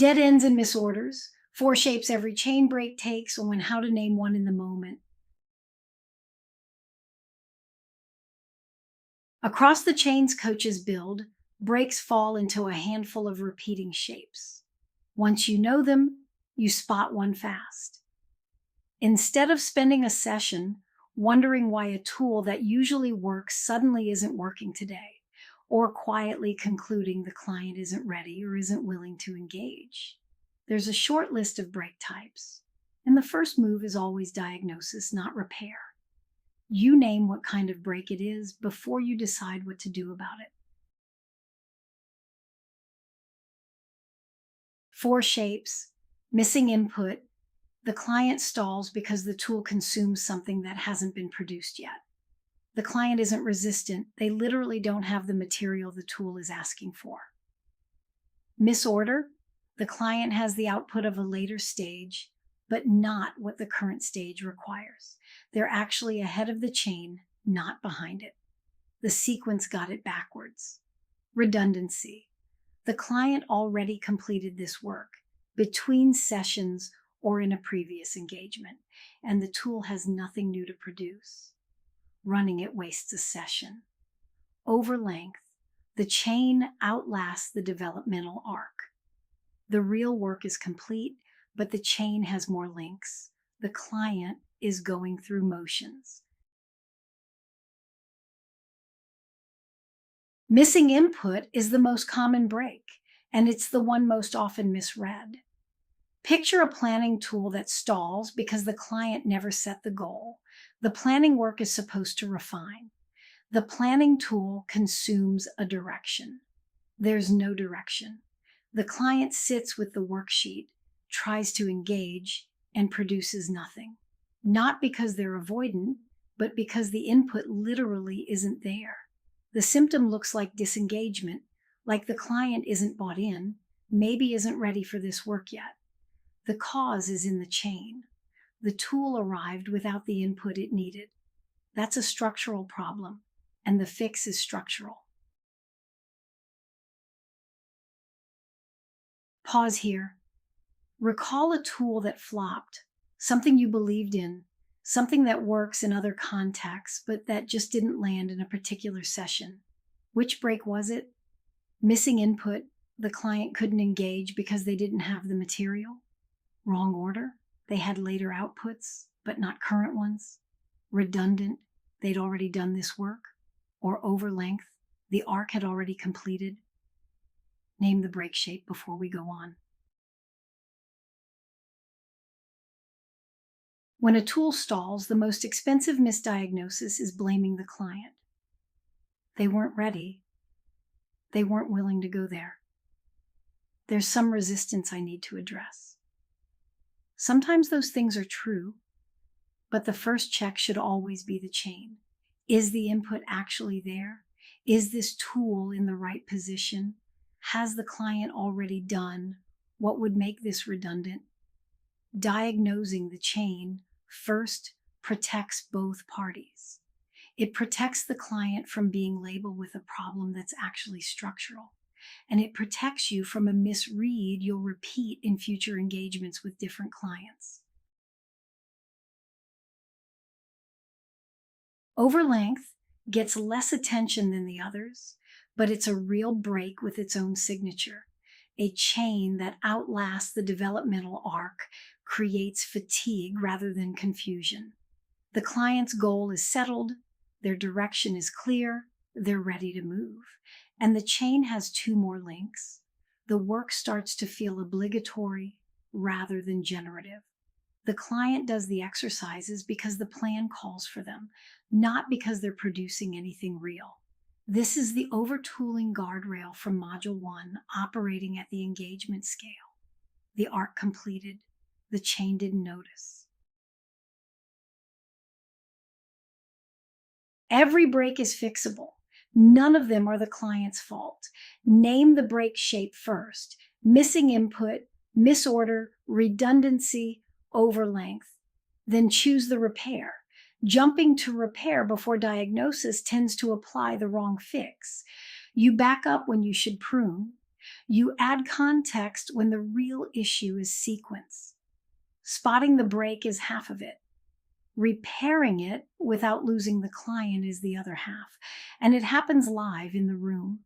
Dead ends and misorders, 4 shapes every chain break takes, and how to name one in the moment. Across the chains coaches build, breaks fall into a handful of repeating shapes. Once you know them, you spot one fast. Instead of spending a session wondering why a tool that usually works suddenly isn't working today, or quietly concluding the client isn't ready or isn't willing to engage, there's a short list of break types, and the first move is always diagnosis, not repair. You name what kind of break it is before you decide what to do about it. 4 shapes, missing input. The client stalls because the tool consumes something that hasn't been produced yet. The client isn't resistant. They literally don't have the material the tool is asking for. Misorder. The client has the output of a later stage, but not what the current stage requires. They're actually ahead of the chain, not behind it. The sequence got it backwards. Redundancy. The client already completed this work between sessions or in a previous engagement, and the tool has nothing new to produce. Running it wastes a session. Overlength. The chain outlasts the developmental arc. The real work is complete, but the chain has more links. The client is going through motions. Missing input is the most common break, and it's the one most often misread. Picture a planning tool that stalls because the client never set the goal. The planning work is supposed to refine. The planning tool consumes a direction. There's no direction. The client sits with the worksheet, tries to engage, and produces nothing. Not because they're avoidant, but because the input literally isn't there. The symptom looks like disengagement, like the client isn't bought in, maybe isn't ready for this work yet. The cause is in the chain. The tool arrived without the input it needed. That's a structural problem, and the fix is structural. Pause here. Recall a tool that flopped, something you believed in, something that works in other contexts, but that just didn't land in a particular session. Which break was it? Missing input. The client couldn't engage because they didn't have the material. Wrong order. They had later outputs, but not current ones. Redundant. They'd already done this work. Or overlength. The arc had already completed. Name the break shape before we go on. When a tool stalls, the most expensive misdiagnosis is blaming the client. They weren't ready. They weren't willing to go there. There's some resistance I need to address. Sometimes those things are true, but the first check should always be the chain. Is the input actually there? Is this tool in the right position? Has the client already done what would make this redundant? Diagnosing the chain first protects both parties. It protects the client from being labeled with a problem that's actually structural. And it protects you from a misread you'll repeat in future engagements with different clients. Overlength gets less attention than the others, but it's a real break with its own signature. A chain that outlasts the developmental arc creates fatigue rather than confusion. The client's goal is settled, their direction is clear, they're ready to move. And the chain has 2 more links. The work starts to feel obligatory rather than generative. The client does the exercises because the plan calls for them, not because they're producing anything real. This is the overtooling guardrail from Module 1 operating at the engagement scale. The arc completed. The chain didn't notice. Every break is fixable. None of them are the client's fault. Name the break shape first. Missing input, misorder, redundancy, overlength. Then choose the repair. Jumping to repair before diagnosis tends to apply the wrong fix. You back up when you should prune. You add context when the real issue is sequence. Spotting the break is half of it. Repairing it without losing the client is the other half. And it happens live in the room.